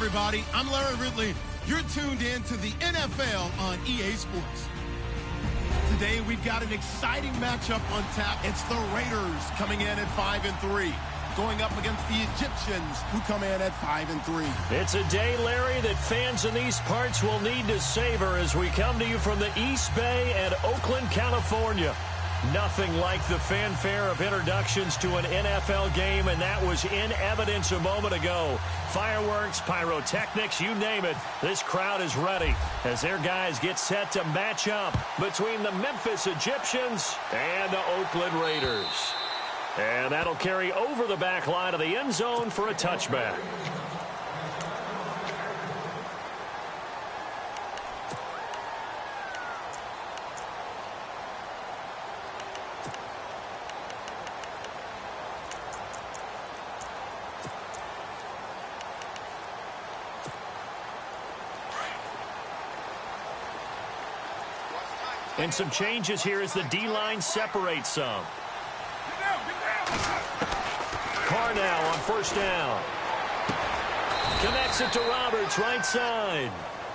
everybody. I'm Larry Ridley. You're tuned in to the NFL on EA Sports. Today, we've got an exciting matchup on tap. It's the Raiders coming in at 5-3, going up against the Egyptians, who come in at 5-3. It's a day, Larry, that fans in these parts will need to savor as we come to you from the East Bay and Oakland, California. Nothing like the fanfare of introductions to an NFL game, and that was in evidence a moment ago. Fireworks, pyrotechnics, you name it. This crowd is ready as their guys get set to match up between the Memphis Egyptians and the Oakland Raiders. And that'll carry over the back line of the end zone for a touchback. And some changes here as the D-line separates some. Carr now on first down. Connects it to Roberts, right side.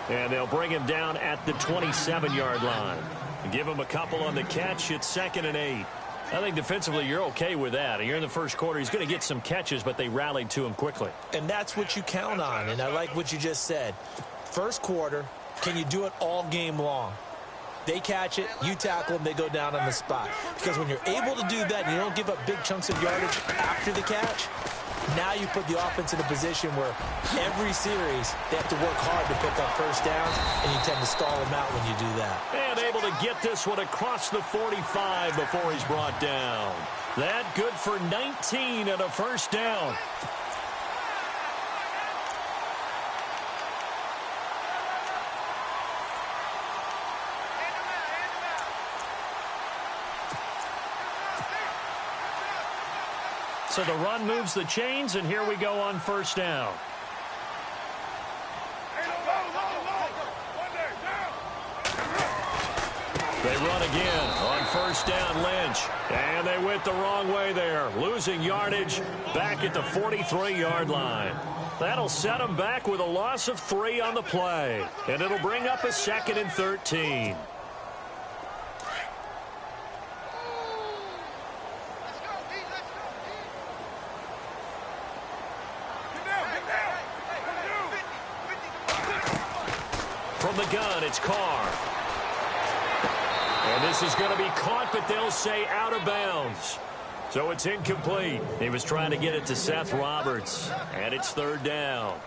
And they'll bring him down at the 27-yard line. And give him a couple on the catch. It's 2nd and 8. I think defensively you're okay with that. You're in the first quarter. He's going to get some catches, but they rallied to him quickly. And that's what you count on. And I like what you just said. First quarter, can you do it all game long? They catch it, you tackle them, they go down on the spot. Because when you're able to do that and you don't give up big chunks of yardage after the catch, now you put the offense in a position where every series they have to work hard to pick up first downs, and you tend to stall them out when you do that. And able to get this one across the 45 before he's brought down. That good for 19 and a first down. So the run moves the chains, and here we go on first down. They run again on first down, Lynch. And they went the wrong way there, losing yardage back at the 43-yard line. That'll set them back with a loss of 3 on the play. And it'll bring up a 2nd and 13. From the gun, it's Carr. And this is going to be caught, but they'll say out of bounds. So it's incomplete. He was trying to get it to Seth Roberts, and it's 3rd down.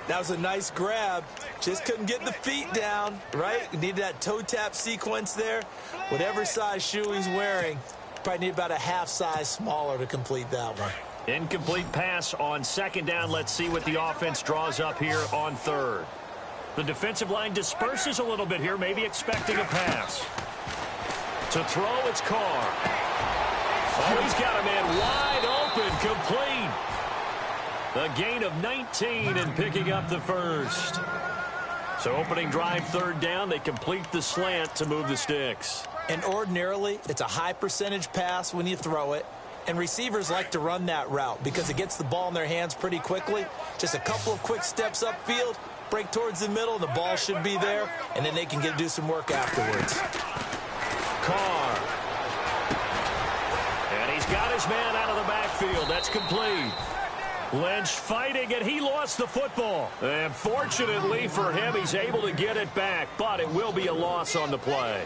That was a nice grab. Just couldn't get the feet down, right? Needed that toe tap sequence there. Whatever size shoe he's wearing, probably need about a half size smaller to complete that one. Incomplete pass on 2nd down. Let's see what the offense draws up here on 3rd. The defensive line disperses a little bit here, maybe expecting a pass. To throw, it's Carr. Oh, he's got a man wide open, complete. The gain of 19 and picking up the first. So opening drive, 3rd down, they complete the slant to move the sticks. And ordinarily, it's a high percentage pass when you throw it. And receivers like to run that route because it gets the ball in their hands pretty quickly. Just a couple of quick steps upfield, break towards the middle, the ball should be there, and then they can do some work afterwards. Carr. And he's got his man out of the backfield. That's complete. Lynch fighting, and he lost the football. And fortunately for him, he's able to get it back, but it will be a loss on the play.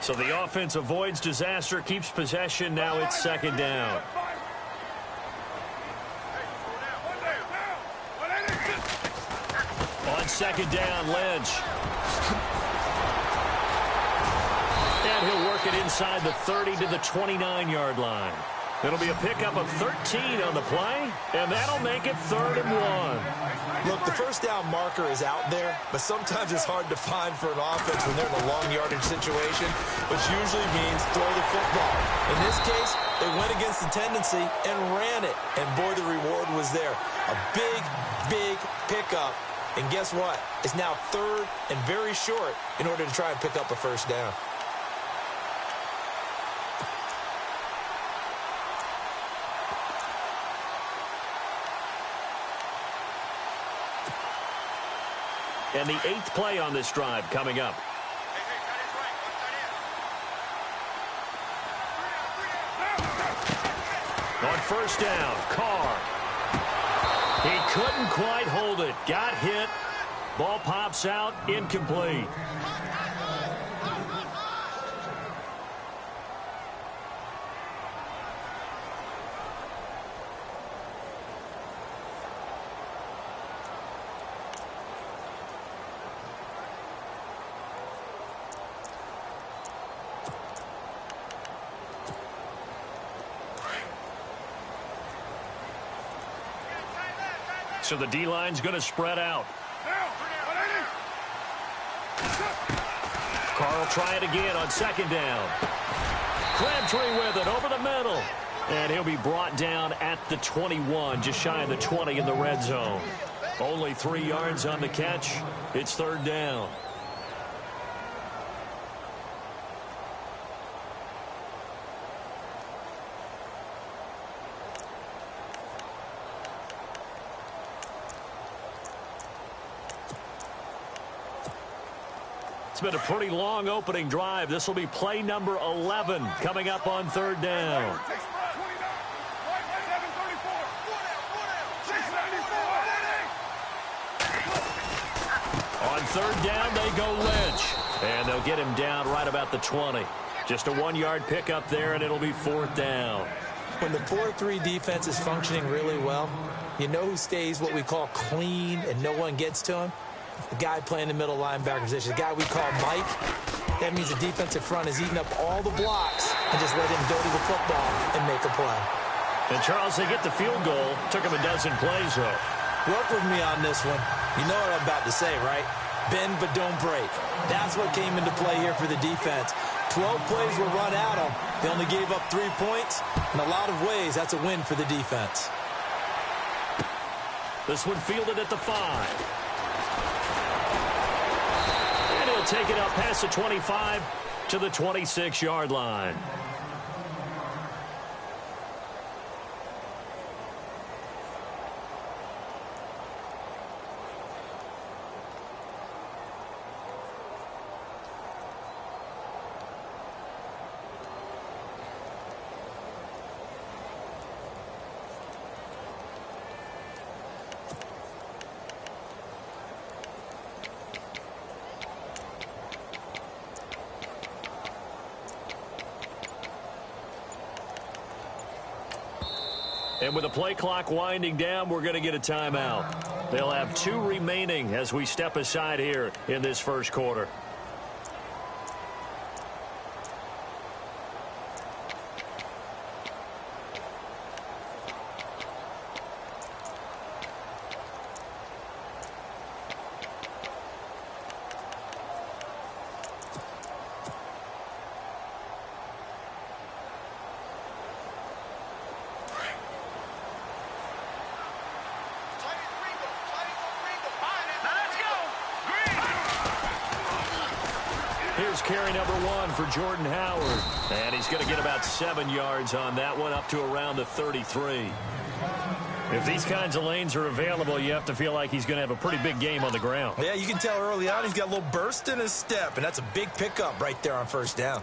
So the offense avoids disaster, keeps possession. Now it's 2nd down. On 2nd down, Lynch. And he'll work it inside the 30 to the 29-yard line. It'll be a pickup of 13 on the play, and that'll make it 3rd and 1. Look, the first down marker is out there, but sometimes it's hard to find for an offense when they're in a long yardage situation, which usually means throw the football. In this case, they went against the tendency and ran it, and boy, the reward was there. A big, big pickup And guess what? It's now 3rd and very short in order to try and pick up a first down. And the 8th play on this drive coming up. On first down, Carr. He couldn't quite hold it. Got hit. Ball pops out, incomplete. So the D-line's going to spread out. Carr will try it again on second down. Crabtree with it over the middle. And he'll be brought down at the 21, just shy of the 20 in the red zone. Only 3 yards on the catch. It's 3rd down. It's been a pretty long opening drive. This will be play number 11 coming up on 3rd down. On 3rd down, they go Lynch. And they'll get him down right about the 20. Just a 1-yard pickup there, and it'll be 4th down. When the 4-3 defense is functioning really well, you know who stays what we call clean and no one gets to him? The guy playing the middle linebacker position, the guy we call Mike. That means the defensive front is eating up all the blocks and just let him go to the football and make a play. And, Charles, they get the field goal. Took him a dozen plays, though. Work with me on this one. You know what I'm about to say, right? Bend but don't break. That's what came into play here for the defense. 12 plays were run at them. They only gave up 3 points. In a lot of ways, that's a win for the defense. This one fielded at the 5. Take it up past the 25 to the 26-yard line. And with the play clock winding down, we're going to get a timeout. They'll have 2 remaining as we step aside here in this first quarter. Here's carry number 1 for Jordan Howard. And he's going to get about 7 yards on that one, up to around the 33. If these kinds of lanes are available, you have to feel like he's going to have a pretty big game on the ground. Yeah, you can tell early on he's got a little burst in his step, and that's a big pickup right there on first down.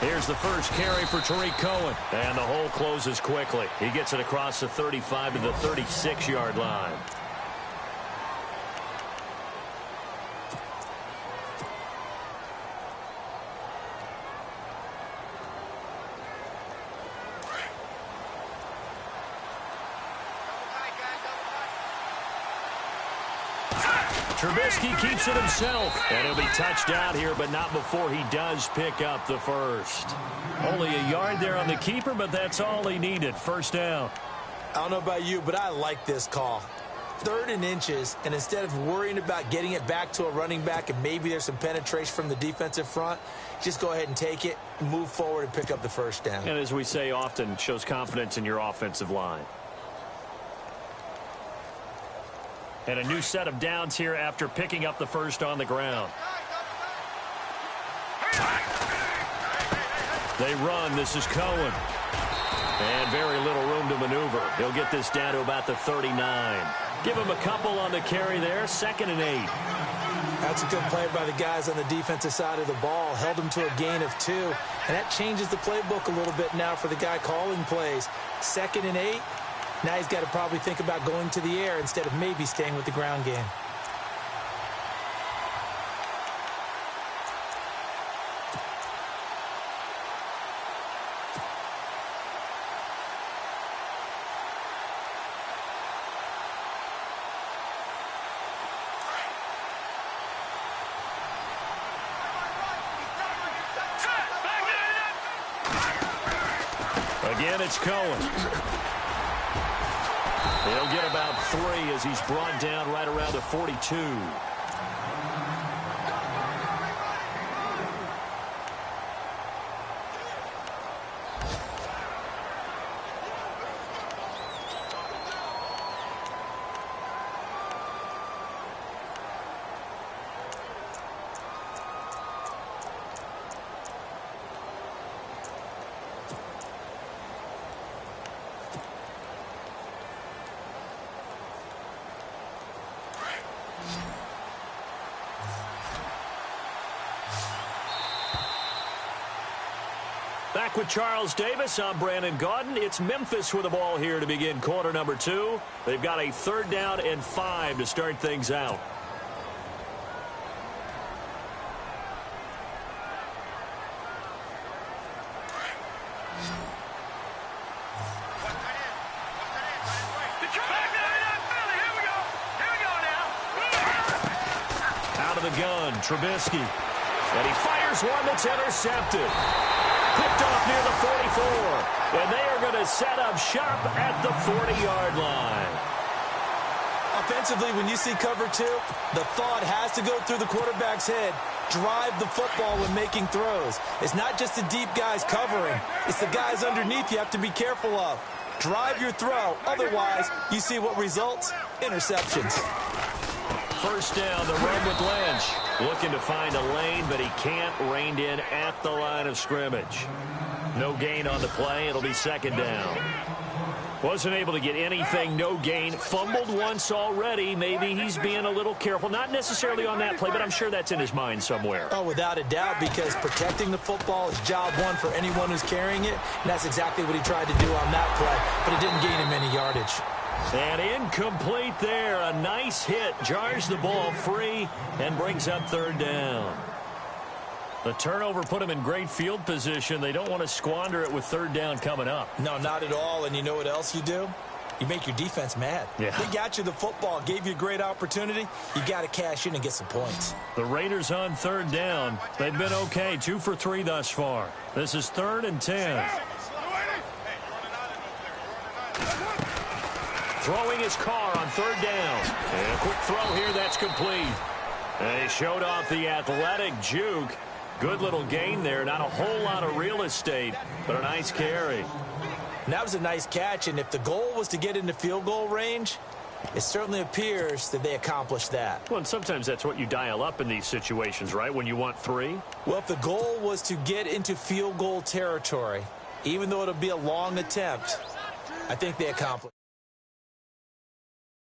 Here's the first carry for Tariq Cohen. And the hole closes quickly. He gets it across the 35 to the 36-yard line. Trubisky keeps it himself. And he'll be touched out here, but not before he does pick up the first. Only a yard there on the keeper, but that's all he needed. First down. I don't know about you, but I like this call. 3rd and inches, and instead of worrying about getting it back to a running back and maybe there's some penetration from the defensive front, just go ahead and take it, move forward, and pick up the first down. And as we say often, shows confidence in your offensive line. And a new set of downs here after picking up the first on the ground. They run. This is Cohen. And very little room to maneuver. He'll get this down to about the 39. Give him a couple on the carry there. 2nd and 8. That's a good play by the guys on the defensive side of the ball. Held him to a gain of 2. And that changes the playbook a little bit now for the guy calling plays. 2nd and 8. Now he's got to probably think about going to the air instead of maybe staying with the ground game. Again, it's Cohen. He'll get about 3 as he's brought down right around the 42. Back with Charles Davis, I'm Brandon Gaudin. It's Memphis with the ball here to begin quarter number 2. They've got a 3rd down and 5 to start things out. Out of the gun, Trubisky. And he fires one that's intercepted. Picked off near the 44. And they are going to set up shop at the 40-yard line. Offensively, when you see cover 2, the thought has to go through the quarterback's head. Drive the football when making throws. It's not just the deep guys covering. It's the guys underneath you have to be careful of. Drive your throw. Otherwise, you see what results? Interceptions. First down, the run with Lynch. Looking to find a lane, but he can't. Reined in at the line of scrimmage. No gain on the play. It'll be 2nd down. Wasn't able to get anything, no gain. Fumbled once already. Maybe he's being a little careful. Not necessarily on that play, but I'm sure that's in his mind somewhere. Oh, without a doubt, because protecting the football is job 1 for anyone who's carrying it. And that's exactly what he tried to do on that play, but it didn't gain him any yardage. And incomplete there. A nice hit. Jars the ball free and brings up 3rd down. The turnover put him in great field position. They don't want to squander it with 3rd down coming up. No, not at all. And you know what else you do? You make your defense mad. Yeah. They got you the football, gave you a great opportunity. You got to cash in and get some points. The Raiders on 3rd down. They've been okay. 2 for 3 thus far. This is 3rd and 10. Throwing his car on 3rd down. And a quick throw here, that's complete. And he showed off the athletic juke. Good little gain there. Not a whole lot of real estate, but a nice carry. And that was a nice catch, and if the goal was to get into field goal range, it certainly appears that they accomplished that. Well, and sometimes that's what you dial up in these situations, right, when you want 3? Well, if the goal was to get into field goal territory, even though it'll be a long attempt, I think they accomplished.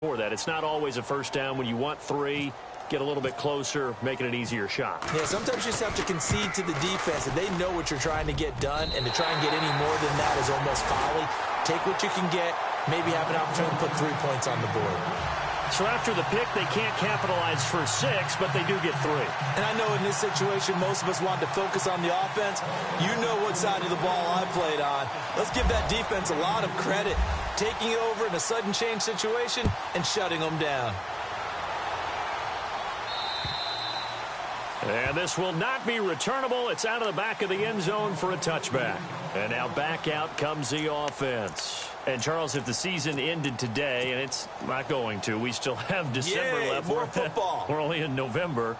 For that, it's not always a first down when you want 3. Get a little bit closer, making an easier shot. Yeah, sometimes you just have to concede to the defense, and they know what you're trying to get done, and to try and get any more than that is almost folly. Take what you can get, maybe have an opportunity to put 3 points on the board. So after the pick, they can't capitalize for 6, but they do get 3. And I know in this situation, most of us want to focus on the offense. You know what side of the ball I played on. Let's give that defense a lot of credit, taking it over in a sudden change situation and shutting them down. And this will not be returnable. It's out of the back of the end zone for a touchback. And now back out comes the offense. And, Charles, if the season ended today, and it's not going to, we still have December left. More football. We're only in November.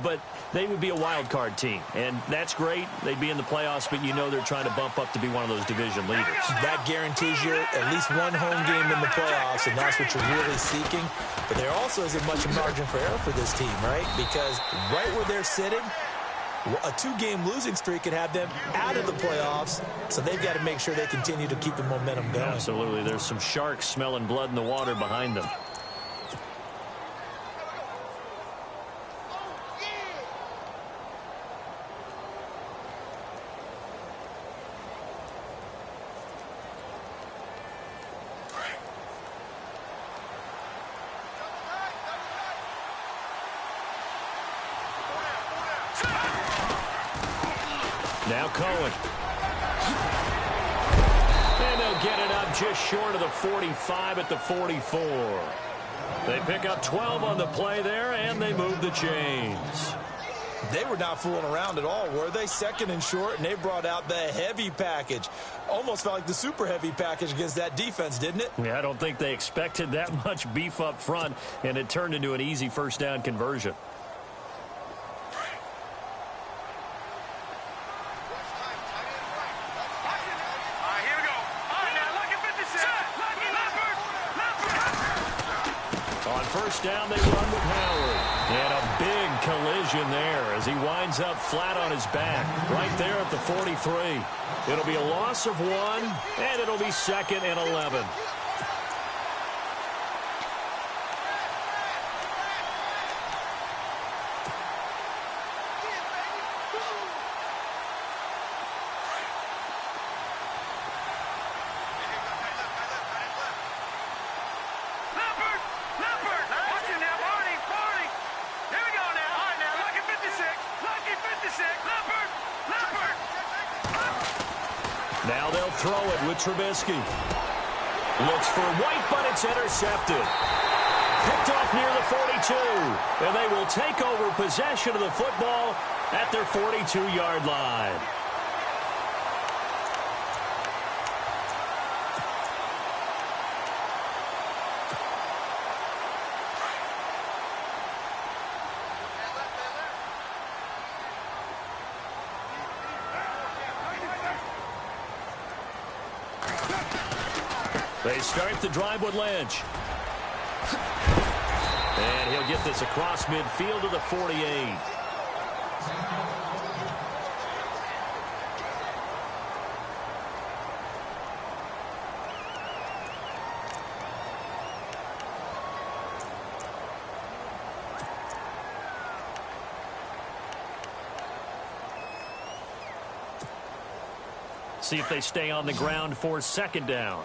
But they would be a wild card team. And that's great. They'd be in the playoffs, but you know they're trying to bump up to be one of those division leaders. That guarantees you at least one home game in the playoffs, and that's what you're really seeking. But there also isn't much margin for error for this team, right? Because right where they're sitting, a 2-game losing streak could have them out of the playoffs, so they've got to make sure they continue to keep the momentum going. Absolutely. There's some sharks smelling blood in the water behind them. Now Cohen. And they'll get it up just short of the 45 at the 44. They pick up 12 on the play there, and they move the chains. They were not fooling around at all, were they? Second and short, and they brought out the heavy package. Almost felt like the super heavy package against that defense, didn't it? Yeah, I don't think they expected that much beef up front, and it turned into an easy first down conversion. First down, they run with Howard. And a big collision there as he winds up flat on his back right there at the 43. It'll be a loss of 1, and it'll be 2nd and 11. Now they'll throw it with Trubisky. Looks for White, but it's intercepted. Picked off near the 42. And they will take over possession of the football at their 42-yard line. They start the drive with Lynch. And he'll get this across midfield to the 48. See if they stay on the ground for 2nd down.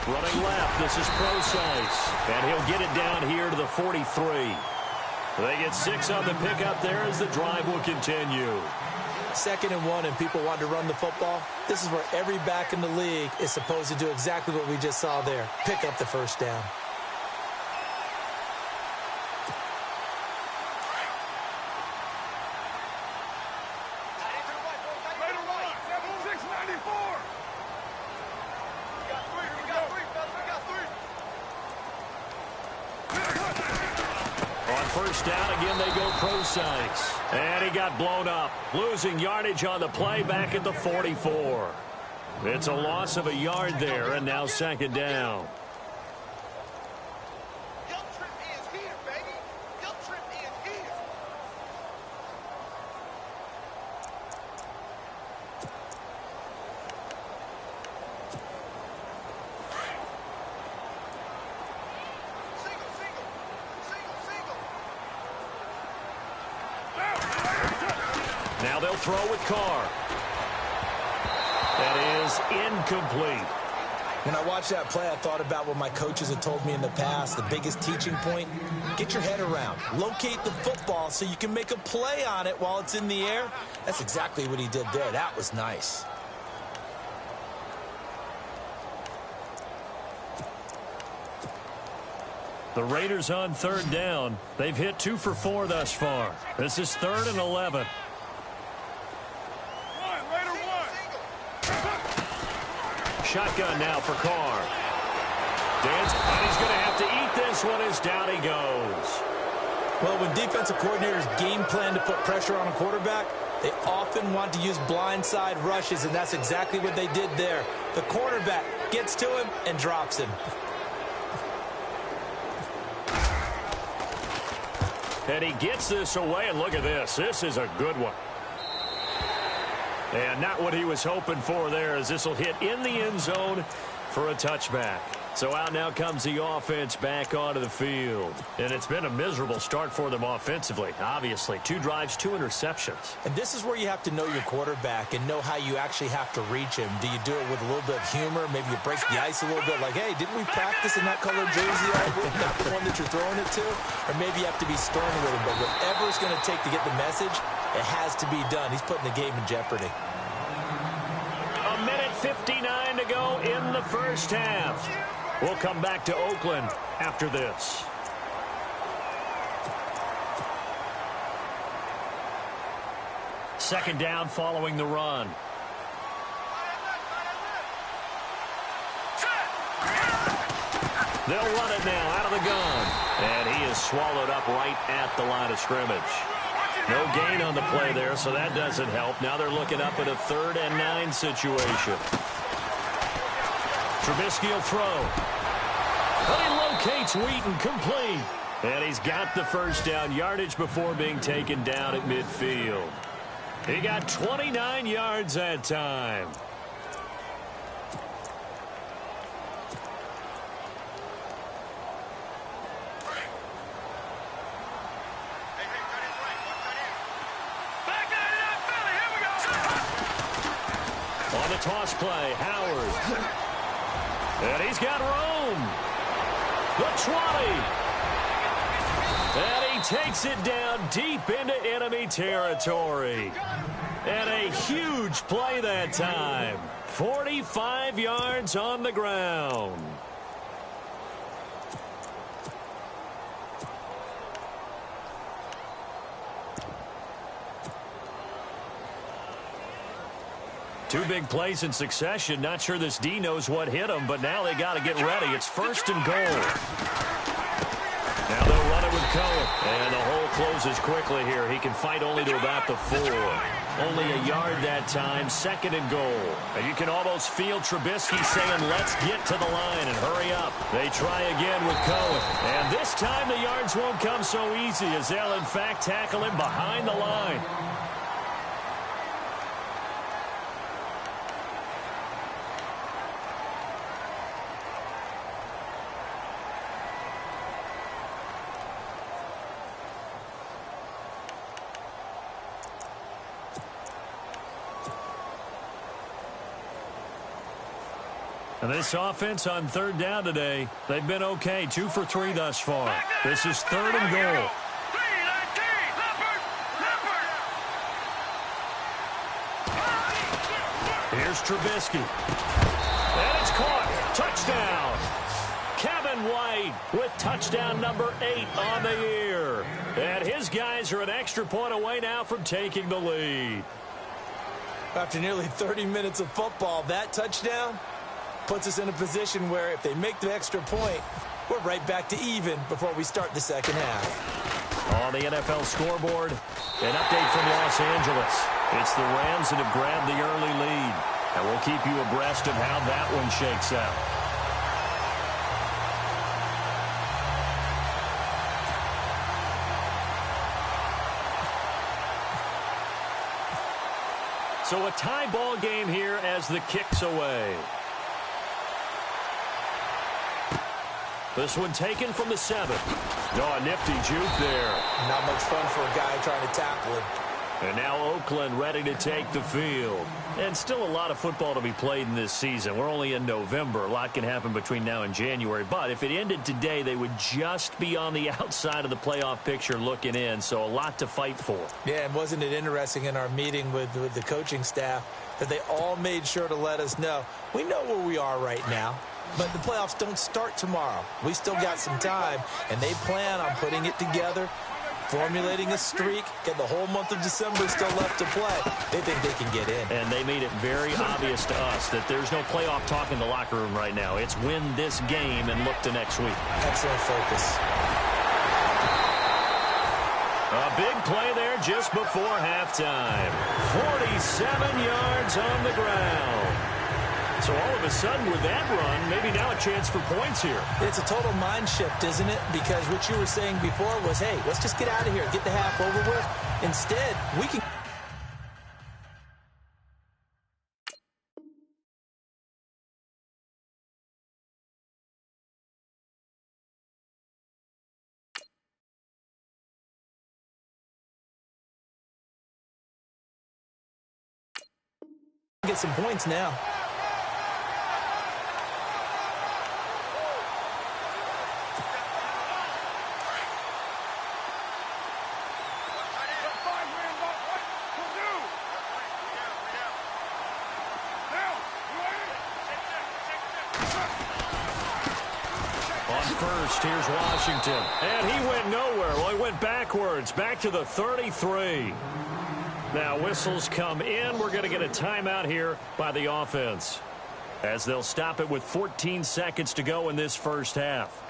Running left, this is Procise. And he'll get it down here to the 43. They get 6 on the pickup there as the drive will continue. 2nd and 1, and people want to run the football. This is where every back in the league is supposed to do exactly what we just saw there. Pick up the first down. First down, again they go Procise. And he got blown up. Losing yardage on the play back at the 44. It's a loss of a yard there, and now 2nd down. Now they'll throw with Carr. That is incomplete. When I watched that play, I thought about what my coaches had told me in the past. The biggest teaching point, get your head around. Locate the football so you can make a play on it while it's in the air. That's exactly what he did there. That was nice. The Raiders on third down. They've hit 2 for 4 thus far. This is 3rd and 11. Shotgun now for Carr. Dance, and he's going to have to eat this one as down he goes. Well, when defensive coordinators game plan to put pressure on a quarterback, they often want to use blindside rushes, and that's exactly what they did there. The cornerback gets to him and drops him. And he gets this away, and look at this. This is a good one. And not what he was hoping for there, as this will hit in the end zone for a touchback. So out now comes the offense back onto the field. And it's been a miserable start for them offensively, obviously. 2 drives, 2 interceptions. And this is where you have to know your quarterback and know how you actually have to reach him. Do you do it with a little bit of humor? Maybe you break the ice a little bit, like, hey, didn't we practice in that color jersey all week? Not the one that you're throwing it to? Or maybe you have to be stern with him. But whatever it's going to take to get the message, it has to be done. He's putting the game in jeopardy. 1:59 to go in the first half. We'll come back to Oakland after this. Second down following the run. They'll run it now out of the gun. And he is swallowed up right at the line of scrimmage. No gain on the play there, so that doesn't help. Now they're looking up at a 3rd and 9 situation. Trubisky will throw. He locates Wheaton, complete. And he's got the first down, yardage before being taken down at midfield. He got 29 yards that time. On the toss play, Howard. And he's got room. The 20. And he takes it down deep into enemy territory. And a huge play that time. 45 yards on the ground. Two big plays in succession. Not sure this D knows what hit him, but now they got to get ready. It's 1st and goal. Now they'll run it with Cohen. And the hole closes quickly here. He can fight only to about the 4. Only a yard that time. 2nd and goal. And you can almost feel Trubisky saying, let's get to the line and hurry up. They try again with Cohen. And this time the yards won't come so easy, as they'll in fact tackle him behind the line. And this offense on 3rd down today, they've been okay. 2 for 3 thus far. This is 3rd and goal. Here's Trubisky. And it's caught. Touchdown. Kevin White with touchdown number 8 on the year. And his guys are an extra point away now from taking the lead. After nearly 30 minutes of football, that touchdown puts us in a position where if they make the extra point, we're right back to even before we start the second half. On the NFL scoreboard, an update from Los Angeles. It's the Rams that have grabbed the early lead. And we'll keep you abreast of how that one shakes out. So a tie ball game here as the kick's away. This one taken from the 7. Oh, a nifty juke there. Not much fun for a guy trying to tackle him. And now Oakland ready to take the field. And still a lot of football to be played in this season. We're only in November. A lot can happen between now and January. But if it ended today, they would just be on the outside of the playoff picture looking in. So a lot to fight for. Yeah, and wasn't it interesting in our meeting with the coaching staff that they all made sure to let us know, we know where we are right now, but the playoffs don't start tomorrow. We still got some time, and they plan on putting it together, formulating a streak, get the whole month of December still left to play. They think they can get in. And they made it very obvious to us that there's no playoff talk in the locker room right now. It's win this game and look to next week. Excellent focus. A big play there just before halftime. 47 yards on the ground. So all of a sudden with that run, maybe now a chance for points here. It's a total mind shift, isn't it? Because what you were saying before was, hey, let's just get out of here, get the half over with. Instead, we can... get some points now. First, here's Washington. And he went nowhere. Well, he went backwards, back to the 33. Now, whistles come in. We're going to get a timeout here by the offense, as they'll stop it with 14 seconds to go in this first half.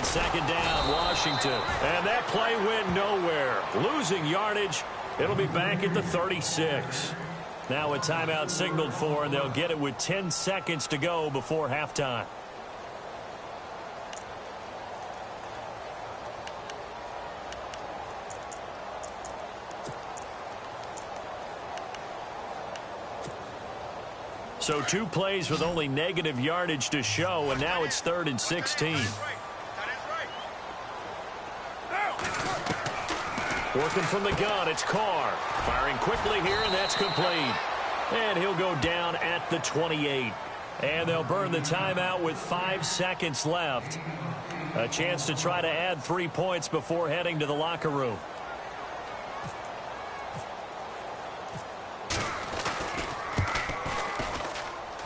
Second down, Washington. And that play went nowhere. Losing yardage. It'll be back at the 36. Now a timeout signaled for, and they'll get it with 10 seconds to go before halftime. So 2 plays with only negative yardage to show, and now it's 3rd and 16. Working from the gun, it's Carr. Firing quickly here, and that's complete. And he'll go down at the 28. And they'll burn the timeout with 5 seconds left. A chance to try to add 3 points before heading to the locker room.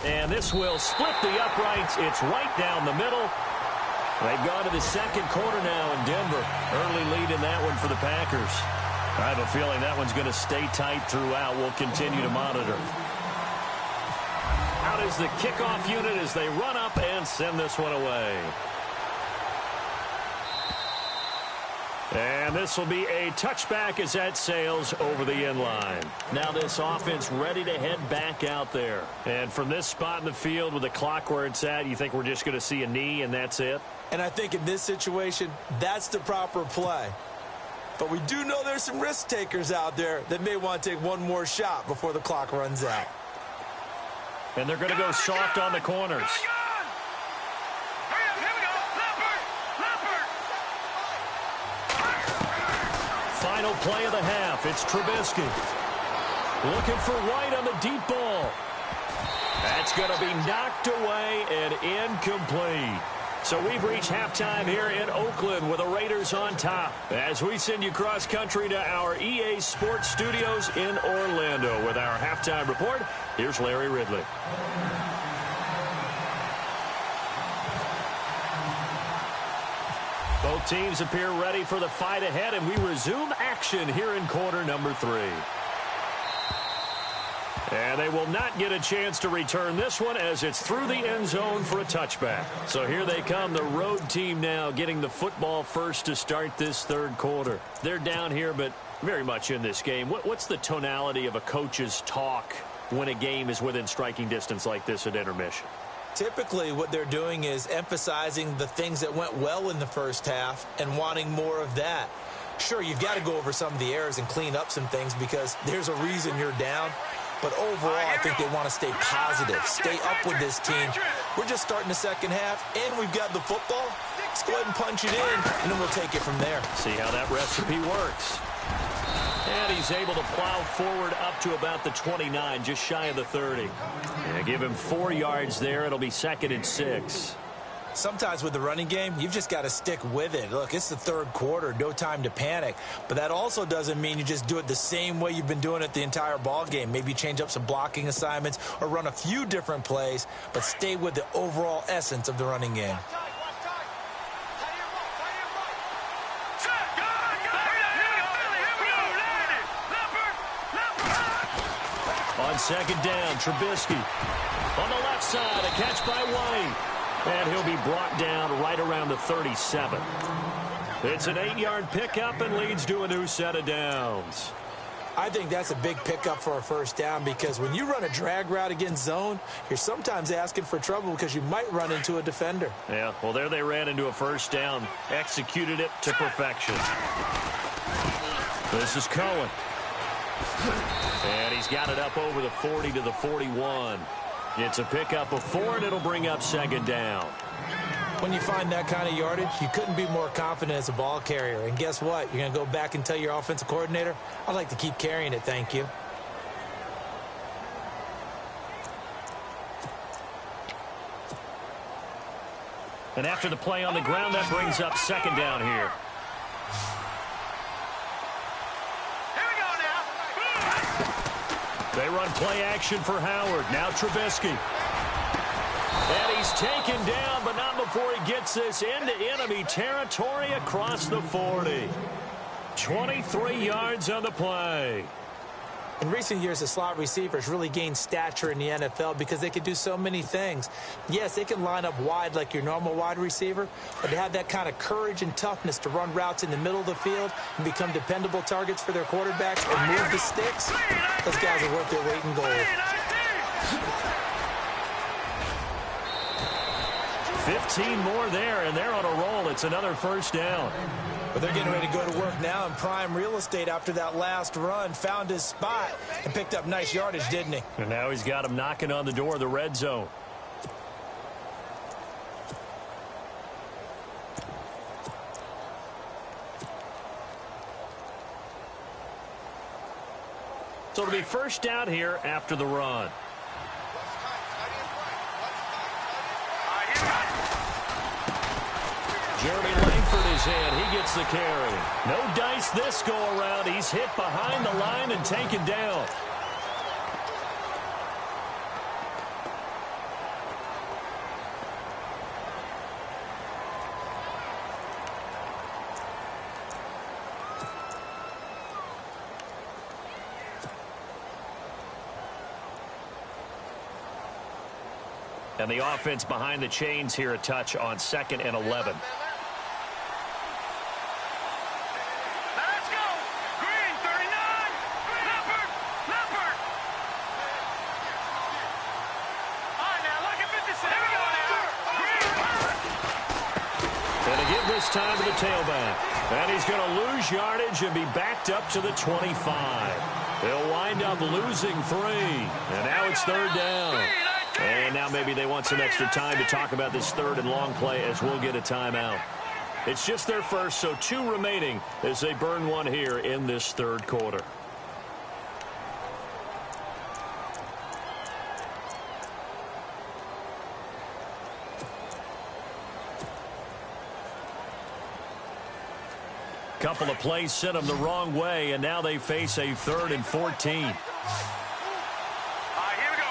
And this will split the uprights. It's right down the middle. They've gone to the second quarter now in Denver. Early lead in that one for the Packers. I have a feeling that one's going to stay tight throughout. We'll continue to monitor. Out is the kickoff unit as they run up and send this one away. And this will be a touchback as that sails over the end line. Now this offense ready to head back out there. And from this spot in the field with the clock where it's at, you think we're just going to see a knee and that's it? And I think in this situation, that's the proper play. But we do know there's some risk takers out there that may want to take one more shot before the clock runs out. And they're going to go soft on the corners. Final play of the half. It's Trubisky. Looking for White on the deep ball. That's going to be knocked away and incomplete. So we've reached halftime here in Oakland with the Raiders on top. As we send you cross-country to our EA Sports Studios in Orlando with our halftime report, here's Larry Ridley. Both teams appear ready for the fight ahead, and we resume action here in quarter number 3. And they will not get a chance to return this one as it's through the end zone for a touchback. So here they come, the road team now getting the football first to start this third quarter. They're down here, but very much in this game. What's the tonality of a coach's talk when a game is within striking distance like this at intermission? Typically, what they're doing is emphasizing the things that went well in the first half and wanting more of that. Sure, you've got to go over some of the errors and clean up some things because there's a reason you're down. But overall, I think they want to stay positive, stay up with this team. We're just starting the second half, and we've got the football. Let's go ahead and punch it in, and then we'll take it from there. See how that recipe works. And he's able to plow forward up to about the 29, just shy of the 30. Yeah, give him 4 yards there. It'll be 2nd and 6. Sometimes with the running game, you've just got to stick with it. Look, it's the third quarter, no time to panic. But that also doesn't mean you just do it the same way you've been doing it the entire ball game. Maybe change up some blocking assignments or run a few different plays, but stay with the overall essence of the running game. On 2nd down, Trubisky. On the left side, a catch by White. And he'll be brought down right around the 37. It's an 8-yard pickup and leads to a new set of downs. I think that's a big pickup for a first down because when you run a drag route against zone, you're sometimes asking for trouble because you might run into a defender. Yeah, well, there they ran into a first down. Executed it to perfection. This is Cohen. And he's got it up over the 40 to the 41. It's a pickup of 4, and it'll bring up 2nd down. When you find that kind of yardage, you couldn't be more confident as a ball carrier. And guess what? You're going to go back and tell your offensive coordinator, I'd like to keep carrying it, thank you. And after the play on the ground, that brings up 2nd down here. They run play action for Howard. Now Trubisky. And he's taken down, but not before he gets this into enemy territory across the 40. 23 yards on the play. In recent years, the slot receivers really gained stature in the NFL because they can do so many things. Yes, they can line up wide like your normal wide receiver, but to have that kind of courage and toughness to run routes in the middle of the field and become dependable targets for their quarterbacks and move the sticks, those guys are worth their weight in gold. 15 more there, and they're on a roll. It's another first down. But they're getting ready to go to work now in prime real estate after that last run. Found his spot and picked up nice yardage, didn't he? And now he's got him knocking on the door of the red zone. So it'll be first down here after the run. Jeremy Langford is in. He gets the carry. No dice this go-around. He's hit behind the line and taken down. And the offense behind the chains here, a touch on 2nd and 11. Time to the tailback. And he's going to lose yardage and be backed up to the 25. They'll wind up losing 3. And now it's 3rd down. And now maybe they want some extra time to talk about this 3rd and long play as we'll get a timeout. It's just their first, so 2 remaining as they burn 1 here in this 3rd quarter. Couple of plays sent them the wrong way, and now they face a 3rd and 14. Here we go.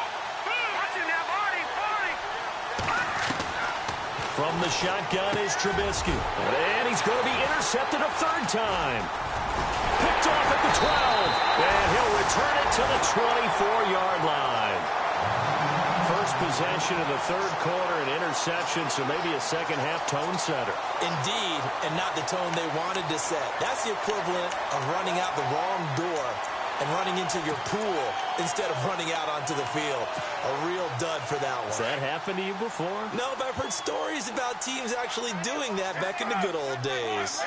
Watch it now, Barney. From the shotgun is Trubisky. And he's going to be intercepted a 3rd time. Picked off at the 12. And he'll return it to the 24-yard line. First possession of the 3rd quarter, an interception, so maybe a second-half tone setter. Indeed, and not the tone they wanted to set. That's the equivalent of running out the wrong door and running into your pool instead of running out onto the field. A real dud for that one. Has that happened to you before? No, but I've heard stories about teams actually doing that back in the good old days.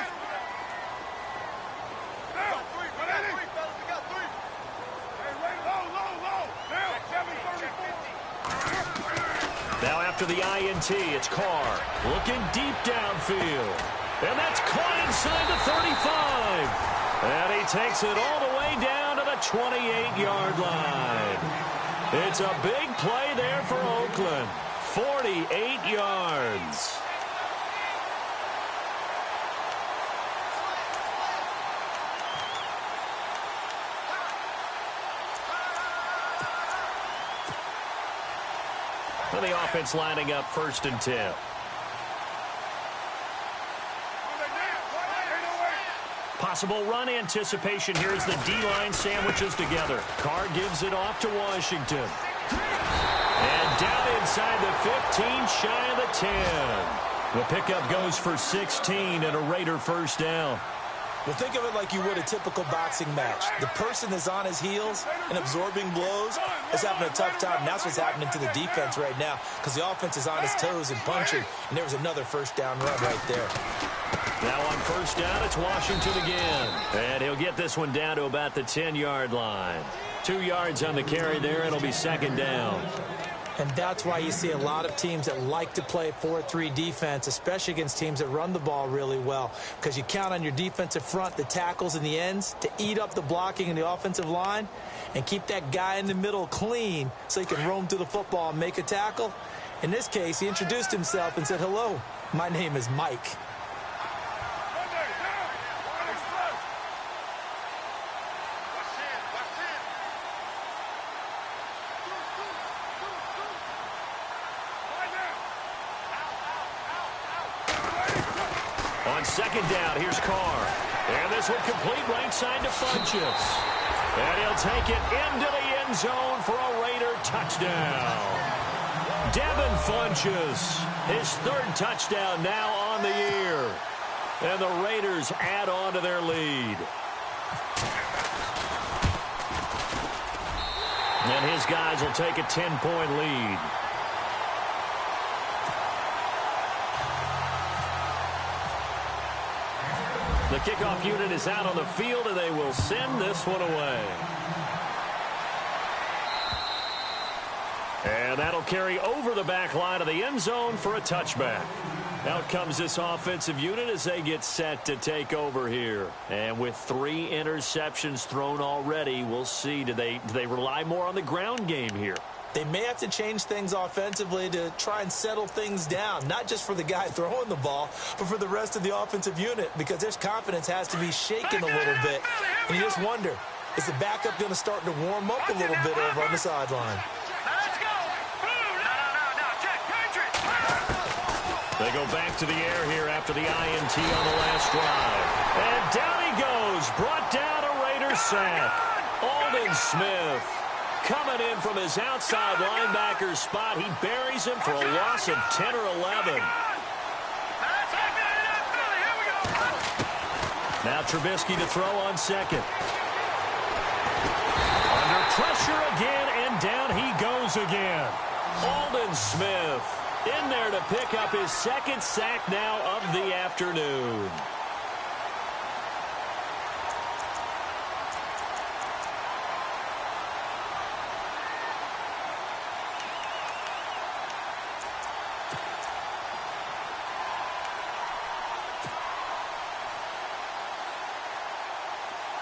Now after the INT, it's Carr looking deep downfield. And that's caught inside the 35. And he takes it all the way down to the 28-yard line. It's a big play there for Oakland. 48 yards. And the offense lining up 1st and 10. Possible run anticipation here as the D-line sandwiches together. Carr gives it off to Washington. And down inside the 15, shy of the 10. The pickup goes for 16 and a Raider 1st down. Well, think of it like you would a typical boxing match. The person that's on his heels and absorbing blows is having a tough time. And that's what's happening to the defense right now because the offense is on his toes and punching. And there was another 1st down run right there. Now on 1st down, it's Washington again. And he'll get this one down to about the 10-yard line. 2 yards on the carry there. It'll be 2nd down. And that's why you see a lot of teams that like to play 4-3 defense, especially against teams that run the ball really well, because you count on your defensive front, the tackles and the ends, to eat up the blocking in the offensive line and keep that guy in the middle clean so he can roam through the football and make a tackle. In this case, he introduced himself and said, "Hello, my name is Mike." On 2nd down, here's Carr. And this one complete right side to Funchess. And he'll take it into the end zone for a Raider touchdown. Devin Funchess, his 3rd touchdown now on the year. And the Raiders add on to their lead. And his guys will take a 10-point lead. The kickoff unit is out on the field, and they will send this one away. And that'll carry over the back line of the end zone for a touchback. Out comes this offensive unit as they get set to take over here. And with 3 interceptions thrown already, we'll see. Do they rely more on the ground game here? They may have to change things offensively to try and settle things down, not just for the guy throwing the ball, but for the rest of the offensive unit, because their confidence has to be shaken a little bit. And you just wonder, is the backup going to start to warm up a little bit over on the sideline? They go back to the air here after the INT on the last drive. And down he goes, brought down a Raider sack. Aldon Smith coming in from his outside linebacker spot. He buries him for a loss of 10 or 11. Now Trubisky to throw on 2nd. Under pressure again, and down he goes again. Aldon Smith in there to pick up his 2nd sack now of the afternoon.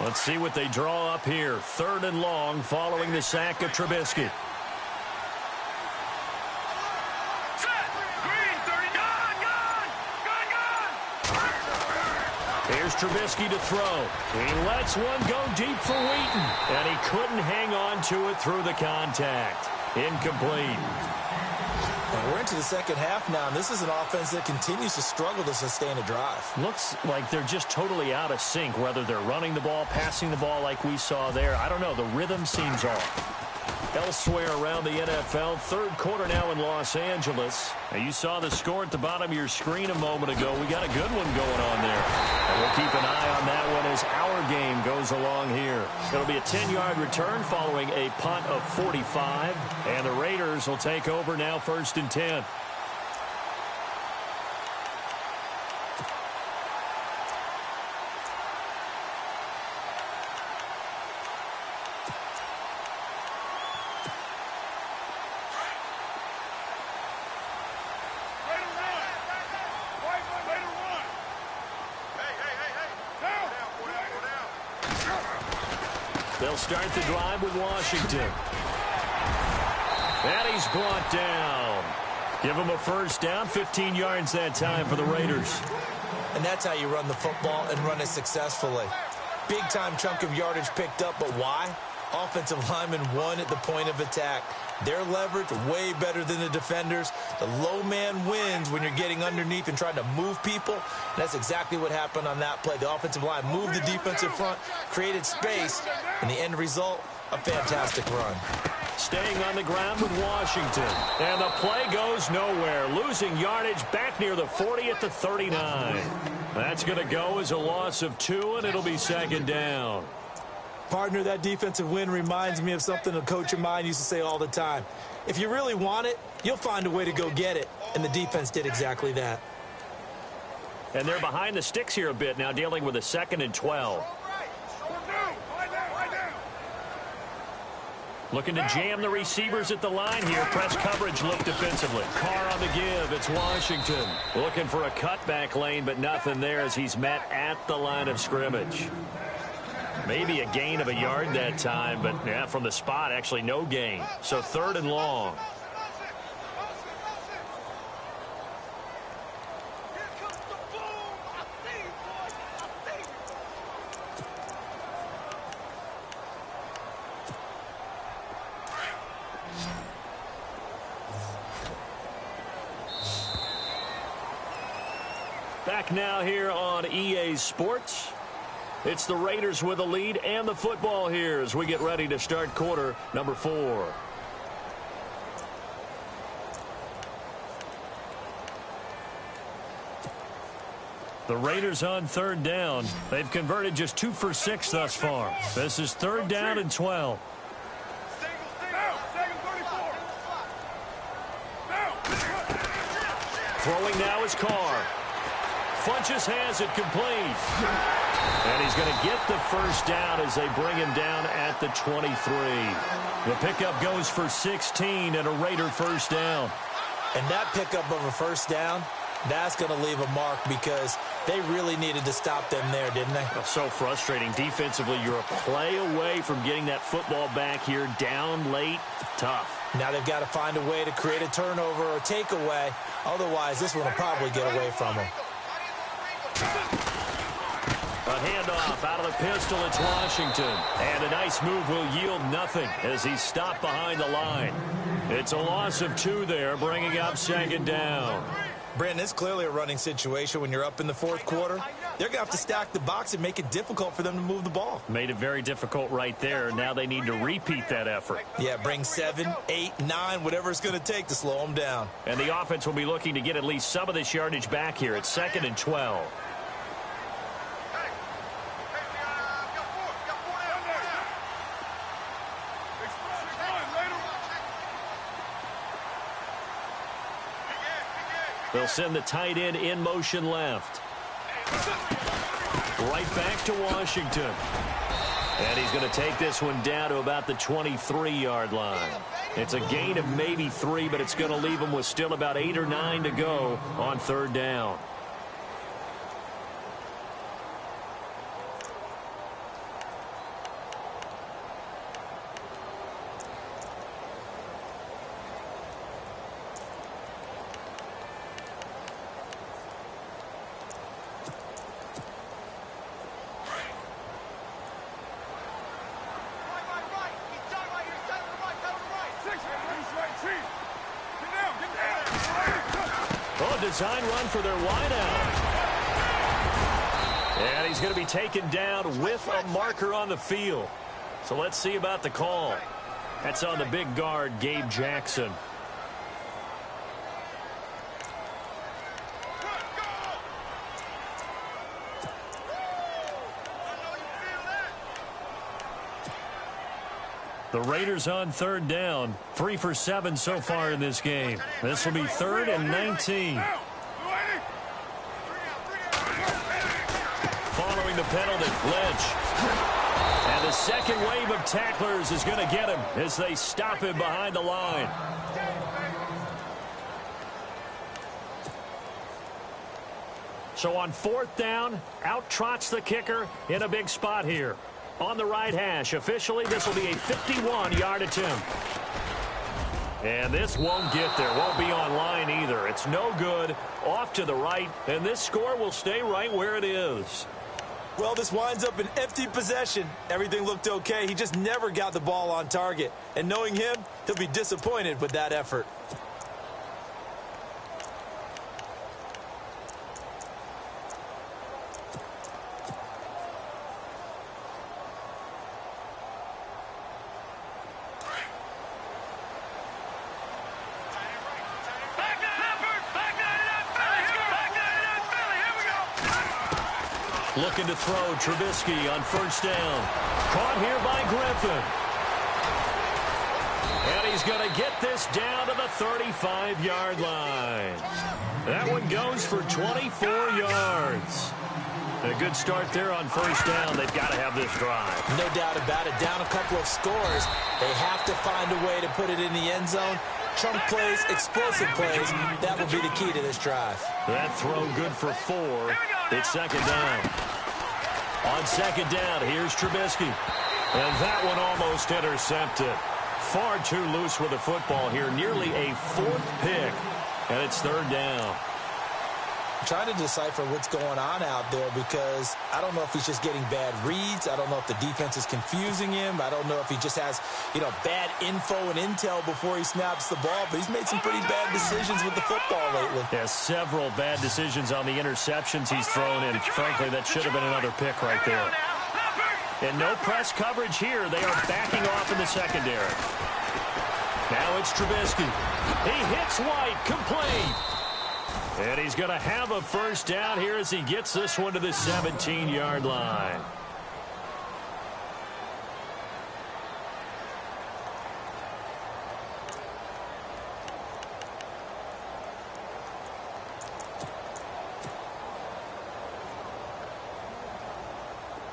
Let's see what they draw up here. 3rd and long following the sack of Trubisky. Here's Trubisky to throw. He lets one go deep for Wheaton. And he couldn't hang on to it through the contact. Incomplete. And we're into the 2nd half now, and this is an offense that continues to struggle to sustain a drive. Looks like they're just totally out of sync, whether they're running the ball, passing the ball like we saw there. I don't know. The rhythm seems off. Elsewhere around the NFL, third quarter now in Los Angeles. Now you saw the score at the bottom of your screen a moment ago. We got a good one going on there. And we'll keep an eye on that one as our game goes along here. It'll be a 10-yard return following a punt of 45. And the Raiders will take over now 1st and 10. They'll start the drive with Washington. And he's brought down. Give him a first down, 15 yards that time for the Raiders. And that's how you run the football and run it successfully. Big-time chunk of yardage picked up, but why? Offensive linemen won at the point of attack. Their leverage way better than the defenders. The low man wins when you're getting underneath and trying to move people. And that's exactly what happened on that play. The offensive line moved the defensive front, created space, and the end result, a fantastic run. Staying on the ground with Washington. And the play goes nowhere. Losing yardage back near the 40 at the 39. That's going to go as a loss of 2, and it'll be 2nd down. Partner, that defensive win reminds me of something a coach of mine used to say all the time. If you really want it, you'll find a way to go get it. And the defense did exactly that. And they're behind the sticks here a bit now, dealing with a 2nd and 12. Looking to jam the receivers at the line here. Press coverage look defensively. Carr on the give. It's Washington. Looking for a cutback lane, but nothing there as he's met at the line of scrimmage. Maybe a gain of a yard that time, but yeah, from the spot, actually no gain. So 3rd and long. Back now here on EA Sports. It's the Raiders with a lead and the football here as we get ready to start quarter number 4. The Raiders on 3rd down. They've converted just 2 for 6 thus far. This is 3rd down and 12. Throwing now is Carr. Funches has it complete. And he's going to get the first down as they bring him down at the 23. The pickup goes for 16 and a Raider first down. And that pickup of a first down, that's going to leave a mark because they really needed to stop them there, didn't they? So frustrating. Defensively, you're a play away from getting that football back here down late. Tough. Now they've got to find a way to create a turnover or takeaway. Otherwise, this one will probably get away from them. A handoff out of the pistol. It's Washington. And a nice move will yield nothing as he's stopped behind the line. It's a loss of 2 there, bringing up 2nd down. Brandon, it's clearly a running situation when you're up in the 4th quarter. They're going to have to stack the box and make it difficult for them to move the ball. Made it very difficult right there. Now they need to repeat that effort. Yeah, bring 7, 8, 9, whatever it's going to take to slow them down. And the offense will be looking to get at least some of this yardage back here. It's 2nd and 12. They'll send the tight end in motion left. Right back to Washington. And he's going to take this one down to about the 23-yard line. It's a gain of maybe 3, but it's going to leave him with still about 8 or 9 to go on 3rd down. Design run for their wideout. And he's going to be taken down with a marker on the field. So let's see about the call. That's on the big guard, Gabe Jackson. The Raiders on third down. 3 for 7 so far in this game. This will be 3rd and 19. Following the penalty, Lynch. And the second wave of tacklers is going to get him as they stop him behind the line. So on 4th down, out trots the kicker in a big spot here. On the right hash, officially, this will be a 51-yard attempt. And this won't get there. Won't be on line either. It's no good. Off to the right, and this score will stay right where it is. Well, this winds up an empty possession. Everything looked okay. He just never got the ball on target. And knowing him, he'll be disappointed with that effort. Looking to throw, Trubisky on 1st down. Caught here by Griffin. And he's going to get this down to the 35-yard line. That one goes for 24 yards. A good start there on 1st down. They've got to have this drive. No doubt about it. Down a couple of scores. They have to find a way to put it in the end zone. Chunk plays, explosive plays. That will be the key to this drive. That throw good for 4. It's 2nd down. On 2nd down, here's Trubisky. And that one almost intercepted. Far too loose with the football here. Nearly a 4th pick. And it's 3rd down. I'm trying to decipher what's going on out there because I don't know if he's just getting bad reads. I don't know if the defense is confusing him. I don't know if he just has, bad info and intel before he snaps the ball. But he's made some pretty bad decisions with the football lately. Yeah, several bad decisions on the interceptions he's thrown in. Frankly, that should have been another pick right there. And no press coverage here. They are backing off in the secondary. Now it's Trubisky. He hits White, complete. And he's going to have a 1st down here as he gets this one to the 17-yard line.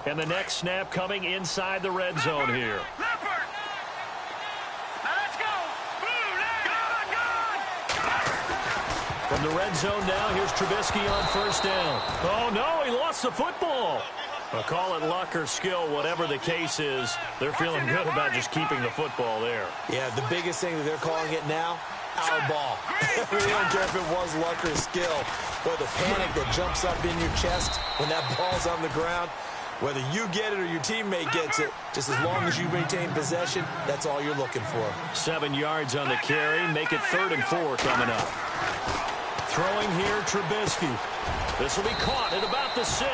And the next snap coming inside the red zone here. From the red zone now, here's Trubisky on 1st down. Oh, no, he lost the football. I'll call it luck or skill, whatever the case is. They're feeling good about just keeping the football there. Yeah, the biggest thing that they're calling it now, our ball. We don't care if it was luck or skill. Or the panic that jumps up in your chest when that ball's on the ground. Whether you get it or your teammate gets it, just as long as you maintain possession, that's all you're looking for. 7 yards on the carry. Make it 3rd and 4 coming up. Throwing here, Trubisky. This will be caught at about the 6.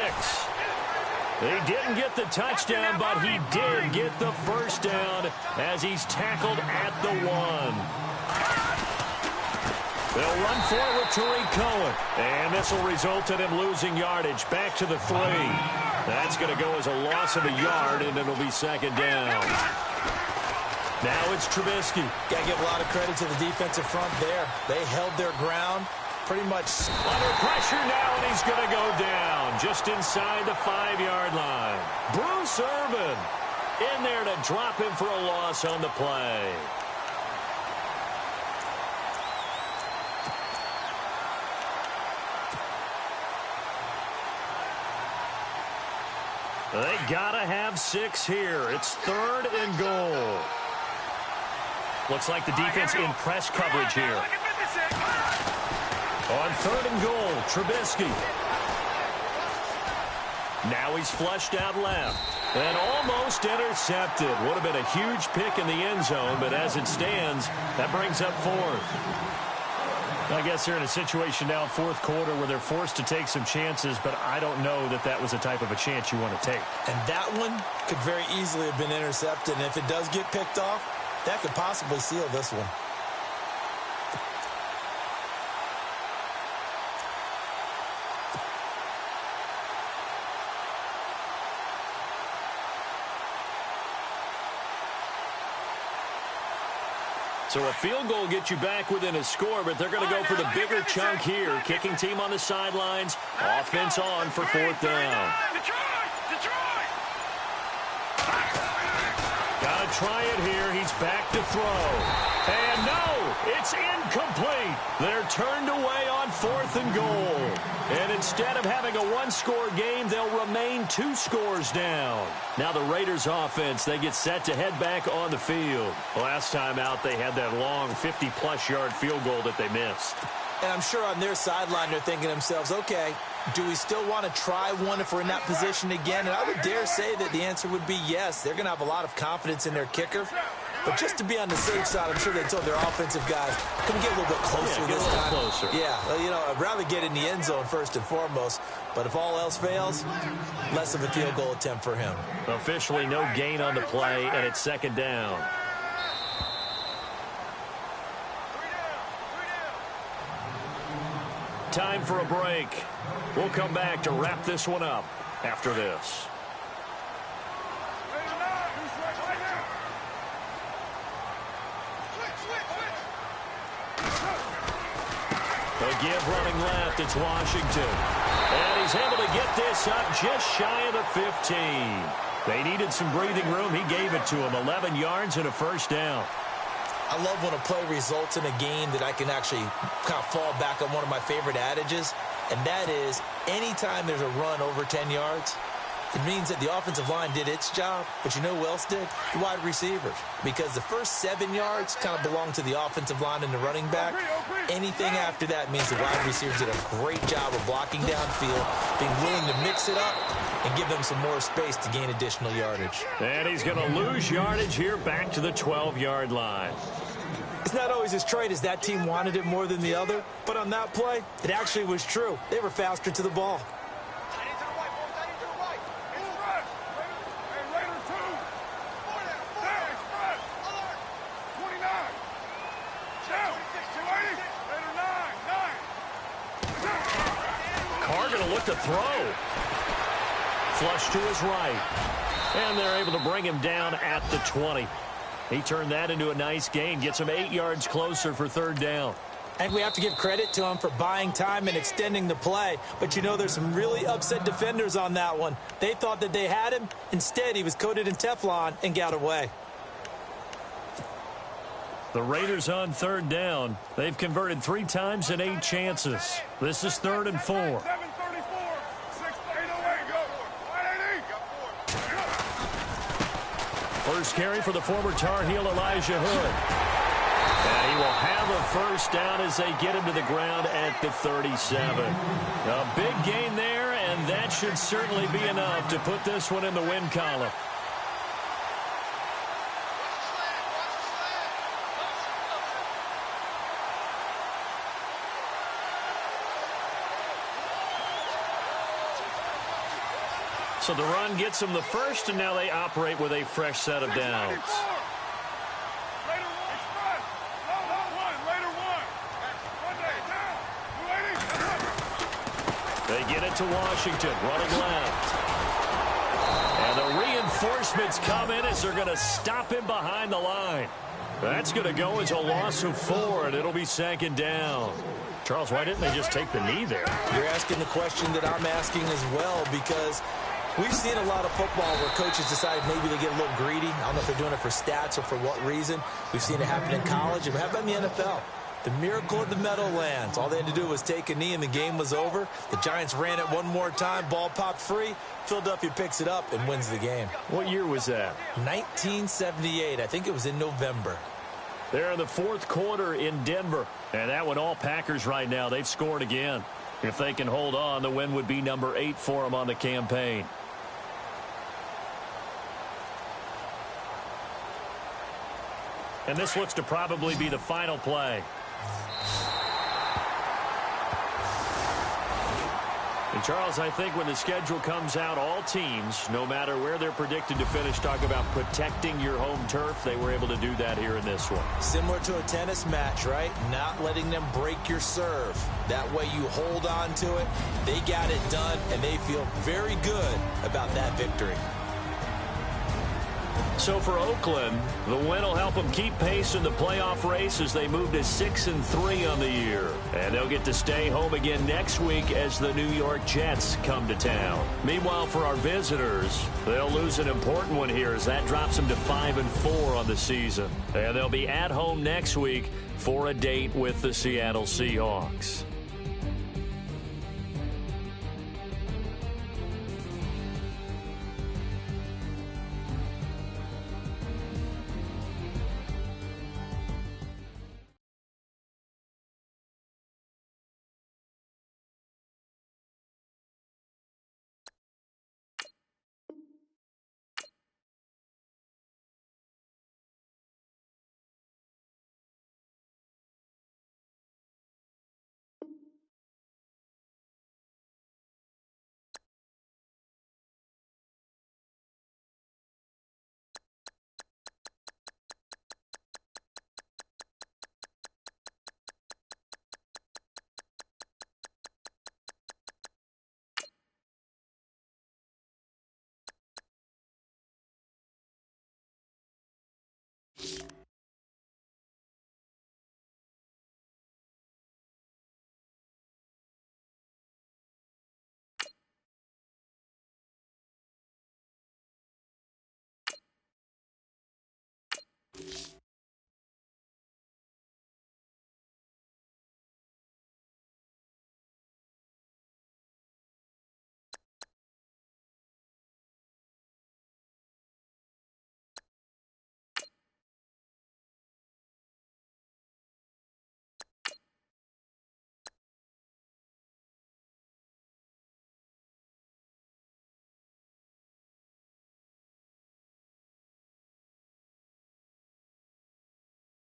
They didn't get the touchdown, but he did get the 1st down as he's tackled at the 1. They'll run forward to Tariq Cohen. And this will result in him losing yardage back to the 3. That's going to go as a loss of a yard, and it'll be 2nd down. Now it's Trubisky. Got to give a lot of credit to the defensive front there. They held their ground pretty much. Under pressure now, and he's going to go down just inside the 5-yard line. Bruce Irvin in there to drop him for a loss on the play. They got to have 6 here. It's 3rd and goal. Looks like the defense in press coverage here. On 3rd and goal, Trubisky. Now he's flushed out left. And almost intercepted. Would have been a huge pick in the end zone, but as it stands, that brings up 4th. I guess they're in a situation now, 4th quarter, where they're forced to take some chances, but I don't know that that was the type of a chance you want to take. And that one could very easily have been intercepted. And if it does get picked off, That could possibly seal this one. So a field goal gets you back within a score, but they're going to go for the bigger chunk here. Kicking team on the sidelines. Offense on for 4th down. Got to try it here. He's back to throw. And no, it's incomplete. They're turned away on 4th and goal. And instead of having a one-score game, they'll remain 2 scores down. Now the Raiders offense, they get set to head back on the field. Last time out, they had that long 50-plus yard field goal that they missed. And I'm sure on their sideline, they're thinking to themselves, okay, do we still want to try one if we're in that position again? And I would dare say that the answer would be yes. They're going to have a lot of confidence in their kicker. But just to be on the safe side, I'm sure they told their offensive guys, can we get a little bit closer this time? Closer. Yeah, you know, I'd rather get in the end zone first and foremost. But if all else fails, less of a field goal attempt for him. Officially no gain on the play, and it's 2nd down. Time for a break. We'll come back to wrap this one up after this. A give running left, it's Washington. And he's able to get this up just shy of the 15. They needed some breathing room. He gave it to him. 11 yards and a 1st down. I love when a play results in a game that I can actually kind of fall back on one of my favorite adages, and that is anytime there's a run over 10 yards, it means that the offensive line did its job, but you know who else did? The wide receivers. Because the first 7 yards kind of belong to the offensive line and the running back. Anything after that means the wide receivers did a great job of blocking downfield, being willing to mix it up, and give them some more space to gain additional yardage. And he's going to lose yardage here back to the 12-yard line. It's not always as straight as that team wanted it more than the other, but on that play, it actually was true. They were faster to the ball. Carr going to look to throw. Flush to his right. And they're able to bring him down at the 20. He turned that into a nice gain. Gets him 8 yards closer for 3rd down. And we have to give credit to him for buying time and extending the play. But, you know, there's some really upset defenders on that one. They thought that they had him. Instead, he was coated in Teflon and got away. The Raiders on 3rd down. They've converted 3 times in 8 chances. This is 3rd and 4. First carry for the former Tar Heel Elijah Hood. And he will have a 1st down as they get him to the ground at the 37. A big gain there, and that should certainly be enough to put this one in the win column. So the run gets them the 1st, and now they operate with a fresh set of downs. They get it to Washington, running left. And the reinforcements come in as they're going to stop him behind the line. That's going to go as a loss of 4, and it'll be 2nd down. Charles, why didn't they just take the knee there? You're asking the question that I'm asking as well, because we've seen a lot of football where coaches decide maybe they get a little greedy. I don't know if they're doing it for stats or for what reason. We've seen it happen in college. It happened in the NFL. The miracle of the Meadowlands. All they had to do was take a knee and the game was over. The Giants ran it one more time. Ball popped free. Philadelphia picks it up and wins the game. What year was that? 1978. I think it was in November. They're in the 4th quarter in Denver. And that one all Packers right now. They've scored again. If they can hold on, the win would be number 8 for them on the campaign. And this looks to probably be the final play. And Charles, I think when the schedule comes out, all teams, no matter where they're predicted to finish, talk about protecting your home turf. They were able to do that here in this one. Similar to a tennis match, right? Not letting them break your serve. That way you hold on to it. They got it done, and they feel very good about that victory. So for Oakland, the win will help them keep pace in the playoff race as they move to 6-3 on the year. And they'll get to stay home again next week as the New York Jets come to town. Meanwhile, for our visitors, they'll lose an important one here as that drops them to 5-4 on the season. And they'll be at home next week for a date with the Seattle Seahawks.